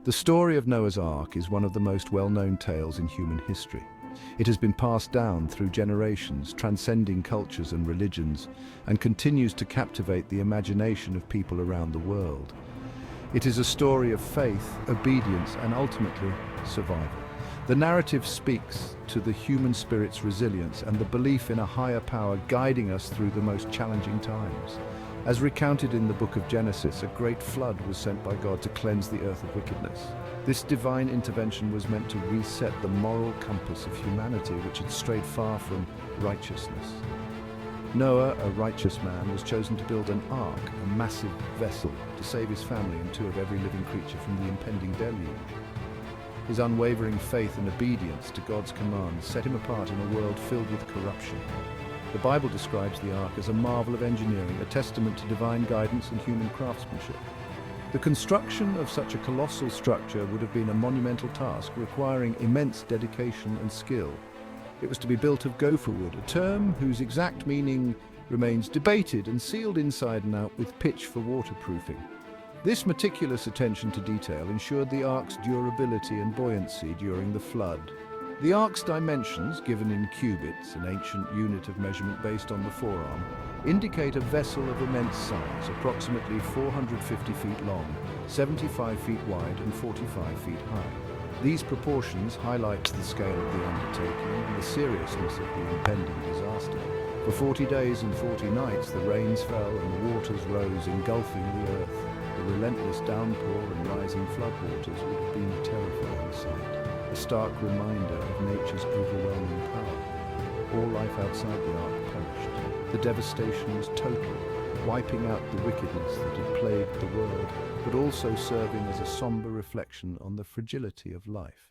The story of Noah's Ark is one of the most well-known tales in human history. It has been passed down through generations, transcending cultures and religions, and continues to captivate the imagination of people around the world. It is a story of faith, obedience, and ultimately, survival. The narrative speaks to the human spirit's resilience and the belief in a higher power guiding us through the most challenging times. As recounted in the book of Genesis, a great flood was sent by God to cleanse the earth of wickedness. This divine intervention was meant to reset the moral compass of humanity, which had strayed far from righteousness. Noah, a righteous man, was chosen to build an ark, a massive vessel, to save his family and two of every living creature from the impending deluge. His unwavering faith and obedience to God's commands set him apart in a world filled with corruption. The Bible describes the ark as a marvel of engineering, a testament to divine guidance and human craftsmanship. The construction of such a colossal structure would have been a monumental task, requiring immense dedication and skill. It was to be built of gopher wood, a term whose exact meaning remains debated, and sealed inside and out with pitch for waterproofing. This meticulous attention to detail ensured the ark's durability and buoyancy during the flood. The ark's dimensions, given in cubits, an ancient unit of measurement based on the forearm, indicate a vessel of immense size, approximately 450 feet long, 75 feet wide and 45 feet high. These proportions highlight the scale of the undertaking and the seriousness of the impending disaster. For 40 days and 40 nights the rains fell and the waters rose, engulfing the earth. The relentless downpour and rising floodwaters would have been a terrifying sight, a stark reminder of nature's overwhelming power. All life outside the ark perished. The devastation was total, wiping out the wickedness that had plagued the world, but also serving as a somber reflection on the fragility of life.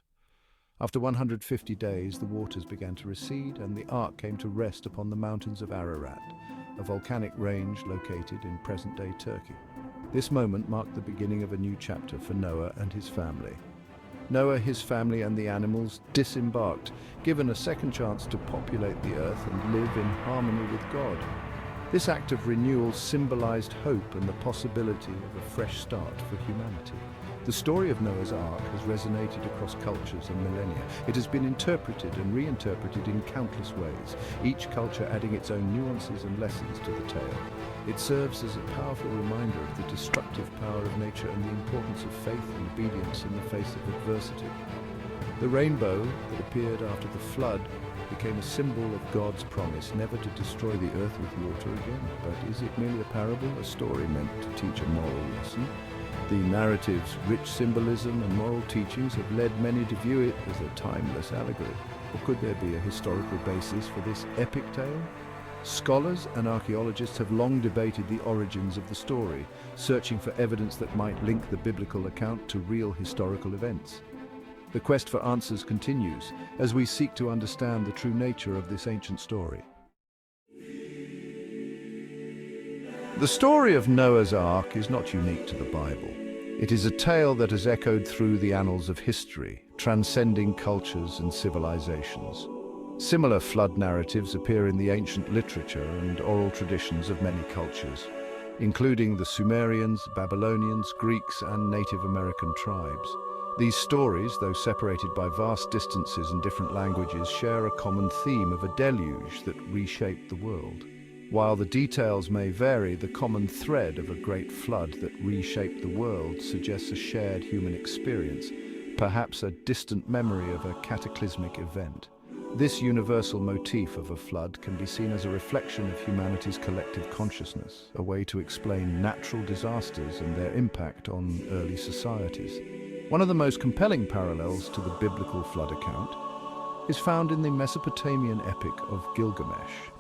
After 150 days, the waters began to recede and the ark came to rest upon the mountains of Ararat, a volcanic range located in present-day Turkey. This moment marked the beginning of a new chapter for Noah and his family. Noah, his family, and the animals disembarked, given a second chance to populate the earth and live in harmony with God. This act of renewal symbolized hope and the possibility of a fresh start for humanity. The story of Noah's Ark has resonated across cultures and millennia. It has been interpreted and reinterpreted in countless ways, each culture adding its own nuances and lessons to the tale. It serves as a powerful reminder of the destructive power of nature and the importance of faith and obedience in the face of adversity. The rainbow that appeared after the flood became a symbol of God's promise never to destroy the earth with water again. But is it merely a parable, a story meant to teach a moral lesson? The narrative's rich symbolism and moral teachings have led many to view it as a timeless allegory. Or could there be a historical basis for this epic tale? Scholars and archaeologists have long debated the origins of the story, searching for evidence that might link the biblical account to real historical events. The quest for answers continues as we seek to understand the true nature of this ancient story. The story of Noah's Ark is not unique to the Bible. It is a tale that has echoed through the annals of history, transcending cultures and civilizations. Similar flood narratives appear in the ancient literature and oral traditions of many cultures, including the Sumerians, Babylonians, Greeks, and Native American tribes. These stories, though separated by vast distances and different languages, share a common theme of a deluge that reshaped the world. While the details may vary, the common thread of a great flood that reshaped the world suggests a shared human experience, perhaps a distant memory of a cataclysmic event. This universal motif of a flood can be seen as a reflection of humanity's collective consciousness, a way to explain natural disasters and their impact on early societies. One of the most compelling parallels to the biblical flood account is found in the Mesopotamian epic of Gilgamesh.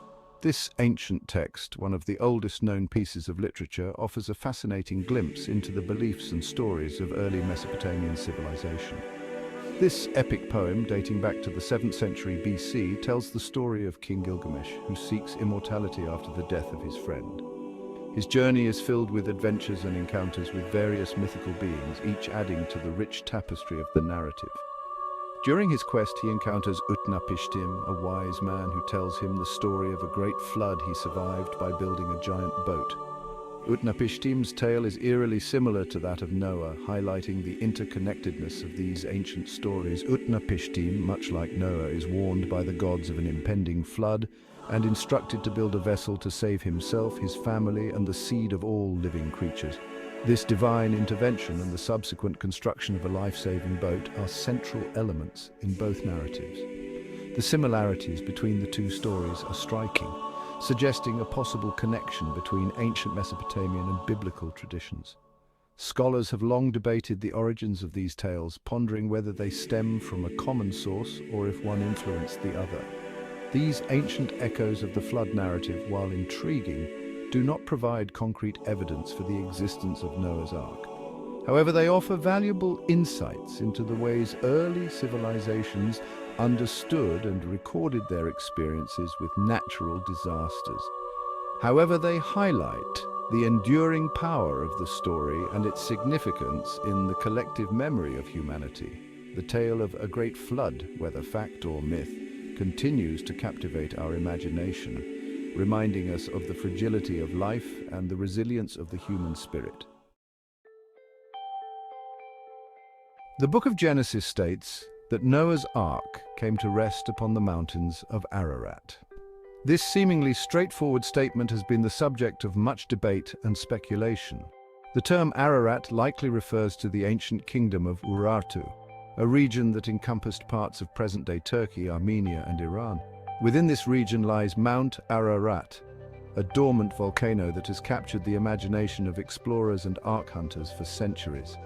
This ancient text, one of the oldest known pieces of literature, offers a fascinating glimpse into the beliefs and stories of early Mesopotamian civilization. This epic poem, dating back to the 7th century BC, tells the story of King Gilgamesh, who seeks immortality after the death of his friend. His journey is filled with adventures and encounters with various mythical beings, each adding to the rich tapestry of the narrative. During his quest, he encounters Utnapishtim, a wise man who tells him the story of a great flood he survived by building a giant boat. Utnapishtim's tale is eerily similar to that of Noah, highlighting the interconnectedness of these ancient stories. Utnapishtim, much like Noah, is warned by the gods of an impending flood and instructed to build a vessel to save himself, his family, and the seed of all living creatures. This divine intervention and the subsequent construction of a life-saving boat are central elements in both narratives. The similarities between the two stories are striking, suggesting a possible connection between ancient Mesopotamian and biblical traditions. Scholars have long debated the origins of these tales, pondering whether they stem from a common source or if one influenced the other. These ancient echoes of the flood narrative, while intriguing, do not provide concrete evidence for the existence of Noah's Ark. However, they offer valuable insights into the ways early civilizations understood and recorded their experiences with natural disasters. However, they highlight the enduring power of the story and its significance in the collective memory of humanity. The tale of a great flood, whether fact or myth, continues to captivate our imagination, reminding us of the fragility of life and the resilience of the human spirit. The Book of Genesis states that Noah's Ark came to rest upon the mountains of Ararat. This seemingly straightforward statement has been the subject of much debate and speculation. The term Ararat likely refers to the ancient kingdom of Urartu, a region that encompassed parts of present-day Turkey, Armenia, and Iran. Within this region lies Mount Ararat, a dormant volcano that has captured the imagination of explorers and ark hunters for centuries.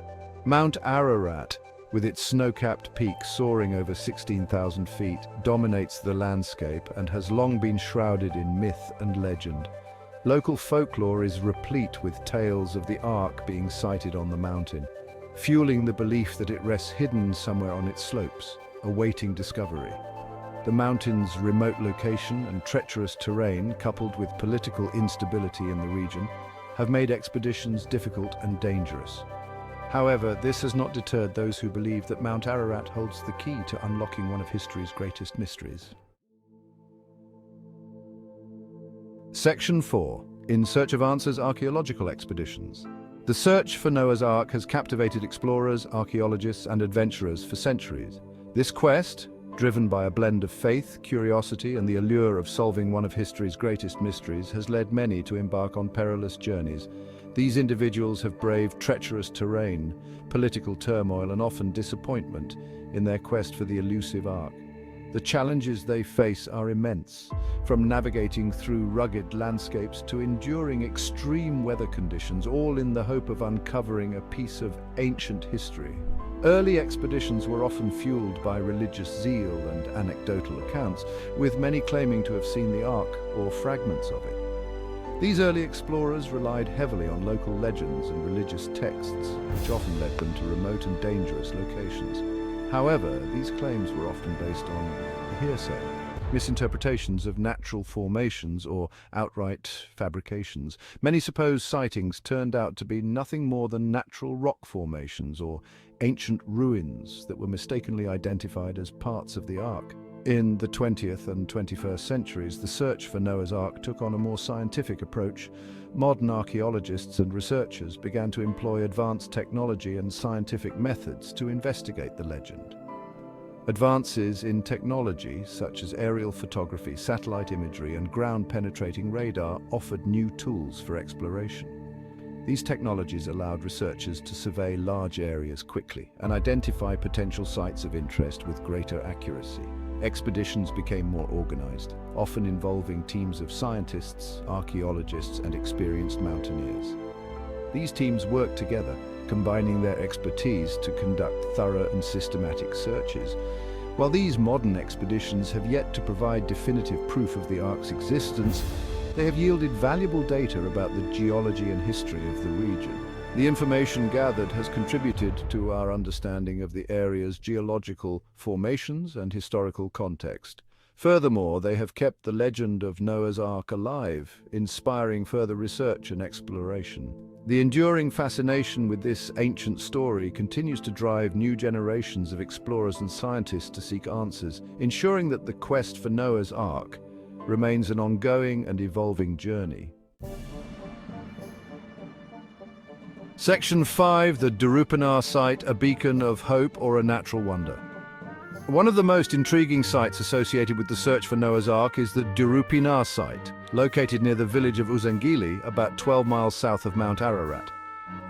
Mount Ararat, with its snow-capped peak soaring over 16,000 feet, dominates the landscape and has long been shrouded in myth and legend. Local folklore is replete with tales of the Ark being sighted on the mountain, fueling the belief that it rests hidden somewhere on its slopes, awaiting discovery. The mountain's remote location and treacherous terrain, coupled with political instability in the region, have made expeditions difficult and dangerous. However, this has not deterred those who believe that Mount Ararat holds the key to unlocking one of history's greatest mysteries. Section 4. In Search of Answers, Archaeological Expeditions. The search for Noah's Ark has captivated explorers, archaeologists, and adventurers for centuries. This quest, driven by a blend of faith, curiosity, and the allure of solving one of history's greatest mysteries, has led many to embark on perilous journeys. These individuals have braved treacherous terrain, political turmoil, and often disappointment in their quest for the elusive Ark. The challenges they face are immense, from navigating through rugged landscapes to enduring extreme weather conditions, all in the hope of uncovering a piece of ancient history. Early expeditions were often fueled by religious zeal and anecdotal accounts, with many claiming to have seen the Ark or fragments of it. These early explorers relied heavily on local legends and religious texts, which often led them to remote and dangerous locations. However, these claims were often based on hearsay, misinterpretations of natural formations, or outright fabrications. Many supposed sightings turned out to be nothing more than natural rock formations or ancient ruins that were mistakenly identified as parts of the Ark. In the 20th and 21st centuries, the search for Noah's Ark took on a more scientific approach. Modern archaeologists and researchers began to employ advanced technology and scientific methods to investigate the legend. Advances in technology, such as aerial photography, satellite imagery, and ground-penetrating radar, offered new tools for exploration. These technologies allowed researchers to survey large areas quickly and identify potential sites of interest with greater accuracy. Expeditions became more organized, often involving teams of scientists, archaeologists, and experienced mountaineers. These teams worked together, combining their expertise to conduct thorough and systematic searches. While these modern expeditions have yet to provide definitive proof of the Ark's existence, they have yielded valuable data about the geology and history of the region. The information gathered has contributed to our understanding of the area's geological formations and historical context. Furthermore, they have kept the legend of Noah's Ark alive, inspiring further research and exploration. The enduring fascination with this ancient story continues to drive new generations of explorers and scientists to seek answers, ensuring that the quest for Noah's Ark remains an ongoing and evolving journey. Section 5, the Darupinar site, a beacon of hope or a natural wonder. One of the most intriguing sites associated with the search for Noah's Ark is the Darupinar site, located near the village of Uzangili, about 12 miles south of Mount Ararat.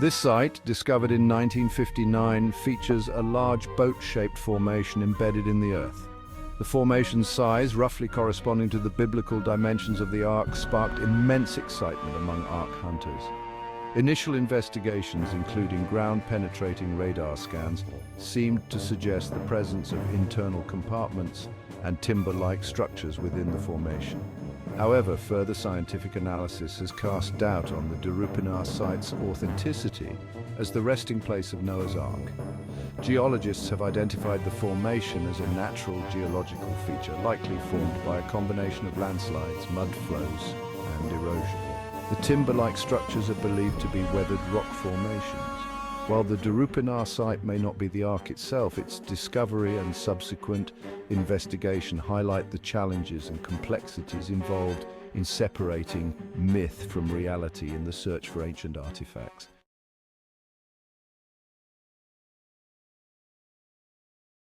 This site, discovered in 1959, features a large boat-shaped formation embedded in the earth. The formation's size, roughly corresponding to the biblical dimensions of the Ark, sparked immense excitement among Ark hunters. Initial investigations, including ground-penetrating radar scans, seemed to suggest the presence of internal compartments and timber-like structures within the formation. However, further scientific analysis has cast doubt on the Darupinar site's authenticity as the resting place of Noah's Ark. Geologists have identified the formation as a natural geological feature, likely formed by a combination of landslides, mud flows, and erosion. The timber-like structures are believed to be weathered rock formations. While the Darupinar site may not be the Ark itself, its discovery and subsequent investigation highlight the challenges and complexities involved in separating myth from reality in the search for ancient artifacts.